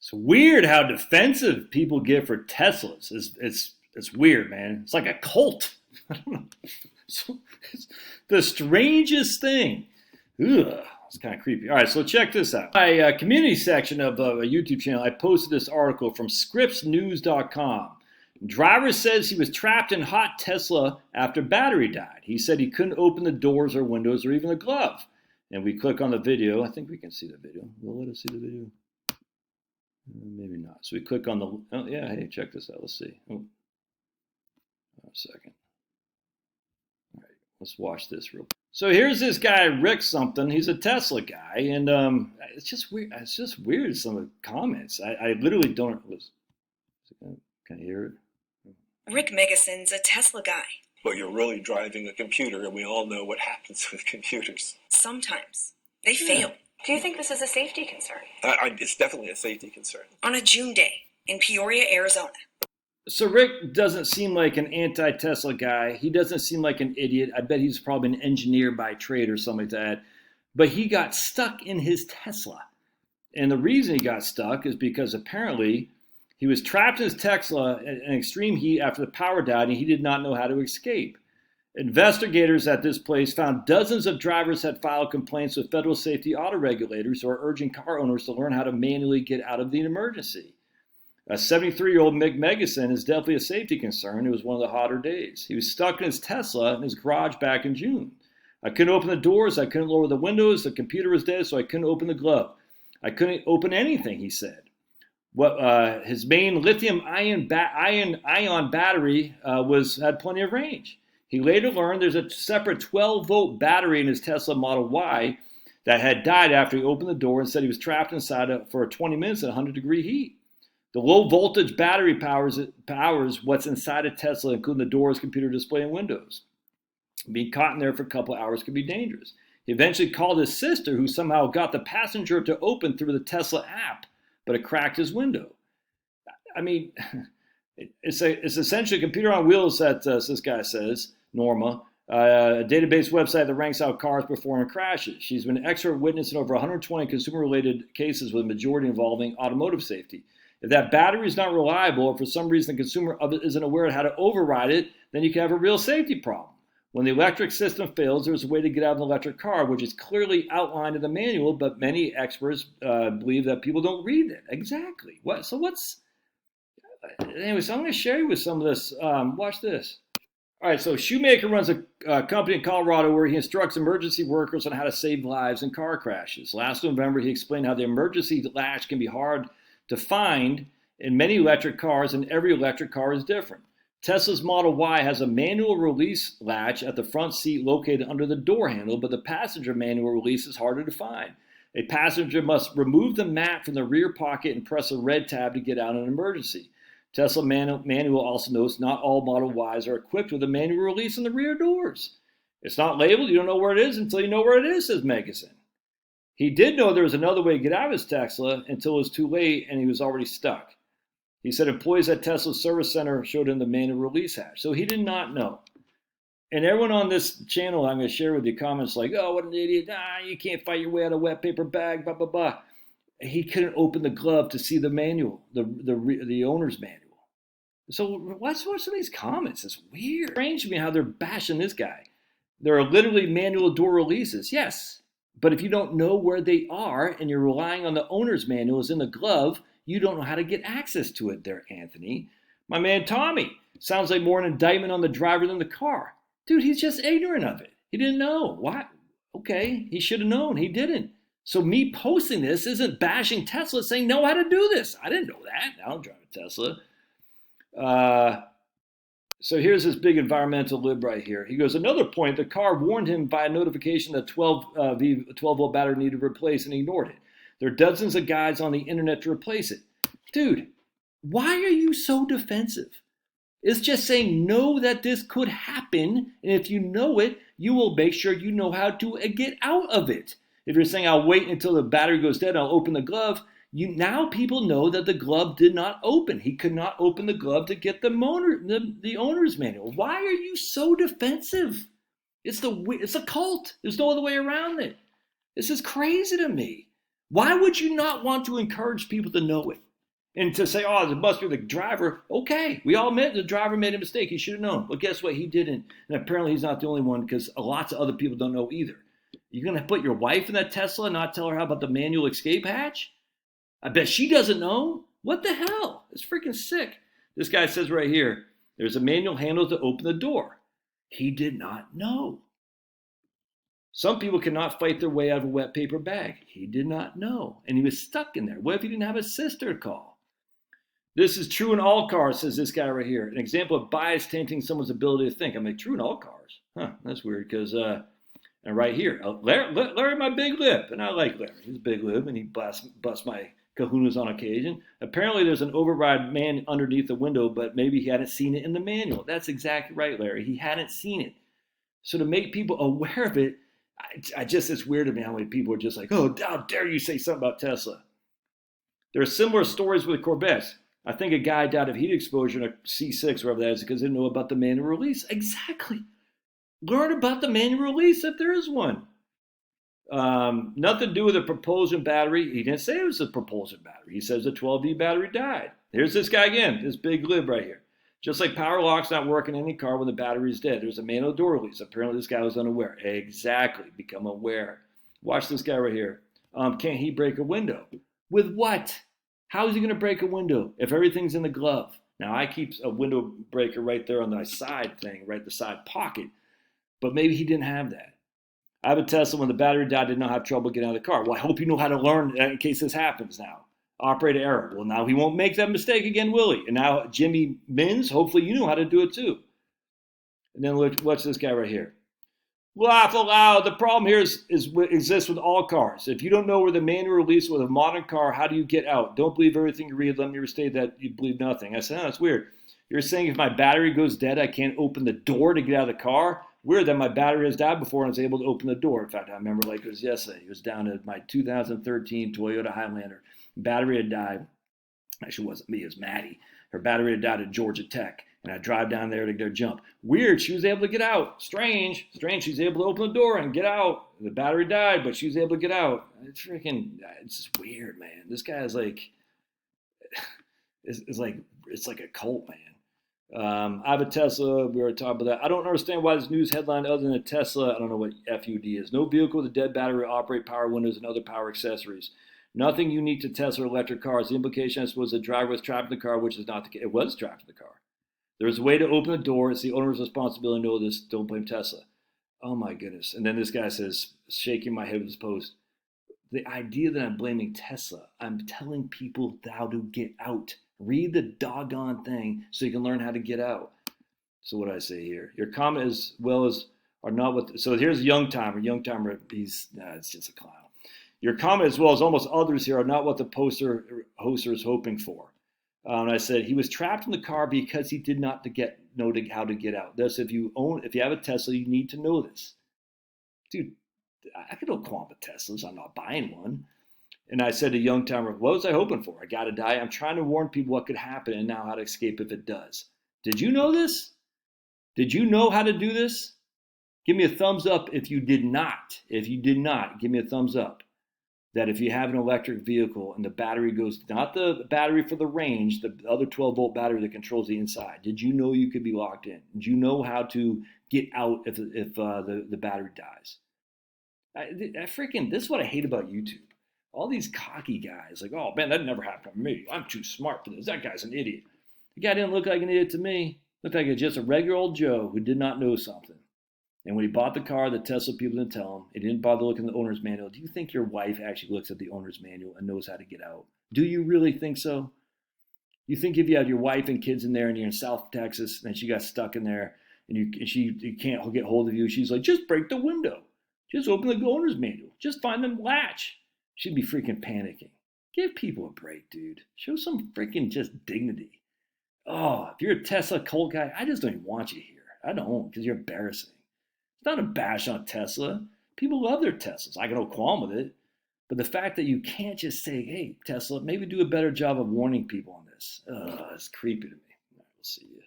It's weird how defensive people get for Teslas. It's weird, man. It's like a cult. I don't know. It's the strangest thing. Ugh, it's kind of creepy. All right, so check this out. My community section of a YouTube channel, I posted this article from scriptsnews.com. Driver says he was trapped in hot Tesla after battery died. He said he couldn't open the doors or windows or even the glove. And we click on the video. I think we can see the video. Will let us see the video? Maybe not. So we click on the, oh yeah, hey, check this out. Let's see. Oh, a second. All right, let's watch this real quick. So here's this guy, Rick something. He's a Tesla guy. And it's just weird. It's just weird, some of the comments. I literally don't, can I hear it? Rick Megason's a Tesla guy. But you're really driving a computer, and we all know what happens with computers. Sometimes they fail. Do you think this is a safety concern? It's definitely a safety concern. On a June day in Peoria, Arizona. So Rick doesn't seem like an anti-Tesla guy. He doesn't seem like an idiot. I bet he's probably an engineer by trade or something like that. But he got stuck in his Tesla. And the reason he got stuck is because apparently he was trapped in his Tesla in extreme heat after the power died, and he did not know how to escape. Investigators at this place found dozens of drivers had filed complaints with federal safety auto regulators who are urging car owners to learn how to manually get out of the emergency. A 73-year-old Mick Megason is definitely a safety concern. It was one of the hotter days. He was stuck in his Tesla in his garage back in June. I couldn't open the doors. I couldn't lower the windows. The computer was dead, so I couldn't open the glove. I couldn't open anything, he said. His main lithium-ion battery had plenty of range. He later learned there's a separate 12-volt battery in his Tesla Model Y that had died after he opened the door and said he was trapped inside for 20 minutes at 100-degree heat. The low-voltage battery powers what's inside a Tesla, including the doors, computer display, and windows. Being caught in there for a couple of hours can be dangerous. He eventually called his sister, who somehow got the passenger to open through the Tesla app, but it cracked his window. I mean, it's essentially a computer on wheels that this guy says, Norma, a database website that ranks how cars perform in crashes. She's been an expert witness in over 120 consumer-related cases, with a majority involving automotive safety. If that battery is not reliable, or for some reason the consumer of it isn't aware of how to override it, then you can have a real safety problem. When the electric system fails, there's a way to get out of an electric car, which is clearly outlined in the manual, but many experts believe that people don't read it. Exactly. Anyway, so I'm going to share you with some of this. Watch this. All right, so Shoemaker runs a company in Colorado where he instructs emergency workers on how to save lives in car crashes. Last November, he explained how the emergency latch can be hard to find in many electric cars, and every electric car is different. Tesla's Model Y has a manual release latch at the front seat located under the door handle, but the passenger manual release is harder to find. A passenger must remove the mat from the rear pocket and press a red tab to get out in an emergency. Tesla manual also notes not all Model Ys are equipped with a manual release in the rear doors. It's not labeled. You don't know where it is until you know where it is, says Megason. He did know there was another way to get out of his Tesla until it was too late and he was already stuck. He said employees at Tesla's service center showed him the manual release hatch. So he did not know. And everyone on this channel, I'm going to share with you comments like, oh, what an idiot. You can't fight your way out of a wet paper bag, blah, blah, blah. He couldn't open the glove to see the manual, the owner's manual. So let's watch some of these comments. It's weird. It's strange to me how they're bashing this guy. There are literally manual door releases. Yes. But if you don't know where they are and you're relying on the owner's manual is in the glove, you don't know how to get access to it there, Anthony. My man Tommy, sounds like more an indictment on the driver than the car. Dude, he's just ignorant of it. He didn't know. What? Okay, he should have known. He didn't. So me posting this isn't bashing Tesla, saying know how to do this. I didn't know that. I don't drive a Tesla. So here's this big environmental lib right here. He goes, another point, the car warned him by a notification that 12-volt battery needed replaced and he ignored it. There are dozens of guides on the internet to replace it. Dude, why are you so defensive? It's just saying know that this could happen, and if you know it, you will make sure you know how to get out of it. If you're saying I'll wait until the battery goes dead and I'll open the glove, now people know that the glove did not open. He could not open the glove to get the owner's manual. Why are you so defensive? It's a cult. There's no other way around it. This is crazy to me. Why would you not want to encourage people to know it? And to say, oh, it must be the driver. Okay, we all admit the driver made a mistake. He should have known. But guess what? He didn't. And apparently he's not the only one because lots of other people don't know either. You're going to put your wife in that Tesla and not tell her how about the manual escape hatch? I bet she doesn't know. What the hell? It's freaking sick. This guy says right here, there's a manual handle to open the door. He did not know. Some people cannot fight their way out of a wet paper bag. He did not know. And he was stuck in there. What if he didn't have a sister to call? This is true in all cars, says this guy right here. An example of bias tainting someone's ability to think. I'm like, true in all cars. Huh, that's weird because, and right here, Larry, my big lip. And I like Larry. He's a big lip and he busts my kahunas on occasion. Apparently there's an override man underneath the window, but maybe he hadn't seen it in the manual. That's exactly right, Larry. He hadn't seen it. So to make people aware of it, it's weird to me how many people are just like, oh, how dare you say something about Tesla. There are similar stories with Corvettes. I think a guy died of heat exposure in a C6, wherever that is, because they didn't know about the manual release. Exactly. Learn about the manual release if there is one. Nothing to do with the propulsion battery. He didn't say it was a propulsion battery. He says the 12V battery died. Here's this guy again, this big lib right here. Just like power lock's not working in any car when the battery is dead. There's a manual door release. Apparently this guy was unaware. Exactly. Become aware. Watch this guy right here. Can't he break a window? With what? How is he going to break a window if everything's in the glove? Now, I keep a window breaker right there on the side thing, right the side pocket. But maybe he didn't have that. I have a Tesla. When the battery died, did not have trouble getting out of the car. Well, I hope you know how to learn in case this happens now. Operator error. Well, now he won't make that mistake again, will he? And now Jimmy Mins, hopefully you know how to do it too. And then watch this guy right here. Laugh aloud. The problem here exists with all cars. If you don't know where the manual release with a modern car, how do you get out? Don't believe everything you read. Let me restate that you believe nothing. I said, oh, that's weird. You're saying if my battery goes dead, I can't open the door to get out of the car? Weird that my battery has died before and I was able to open the door. In fact, I remember like it was yesterday. It was down at my 2013 Toyota Highlander. Battery had died. Actually, it wasn't me. It was Maddie. Her battery had died at Georgia Tech. And I drive down there to get her jump. Weird, she was able to get out. Strange, she was able to open the door and get out. The battery died, but she was able to get out. It's just weird, man. This guy is like, it's like a cult, man. I have a Tesla. We already talked about that. I don't understand why this news headline other than a Tesla. I don't know what FUD is. No vehicle with a dead battery will operate power windows and other power accessories. Nothing unique to Tesla electric cars. The implication, I suppose, the driver was trapped in the car, which is not the case. It was trapped in the car. There's a way to open the door. It's the owner's responsibility to know this. Don't blame Tesla. Oh, my goodness. And then this guy says, shaking my head with his post, the idea that I'm blaming Tesla, I'm telling people how to get out. Read the doggone thing so you can learn how to get out. So what do I say here? Your comment as well as are not what. So here's a young timer. It's just a clown. Your comment as well as almost others here are not what the hoster is hoping for. And I said he was trapped in the car because he did not know how to get out. Thus, if you have a Tesla, you need to know this. Dude, I could no qualm with Teslas. I'm not buying one. And I said to young timer, what was I hoping for? I got to die. I'm trying to warn people what could happen and now how to escape if it does. Did you know this? Did you know how to do this? Give me a thumbs up if you did not. If you did not, give me a thumbs up. That if you have an electric vehicle and the battery goes, not the battery for the range, the other 12-volt battery that controls the inside. Did you know you could be locked in? Did you know how to get out if the battery dies? This is what I hate about YouTube. All these cocky guys, like, oh man, that never happened to me. I'm too smart for this. That guy's an idiot. The guy didn't look like an idiot to me. Looked like just a regular old Joe who did not know something. And when he bought the car, the Tesla people didn't tell him. He didn't bother looking at the owner's manual. Do you think your wife actually looks at the owner's manual and knows how to get out? Do you really think so? You think if you had your wife and kids in there and you're in South Texas and she got stuck in there and you can't get hold of you, she's like, just break the window. Just open the owner's manual. Just find the latch. She'd be freaking panicking. Give people a break, dude. Show some freaking just dignity. Oh, if you're a Tesla cult guy, I just don't even want you here. I don't, because you're embarrassing. It's not a bash on Tesla. People love their Teslas. I got no qualm with it. But the fact that you can't just say, hey, Tesla, maybe do a better job of warning people on this. It's creepy to me. All right, we'll see you.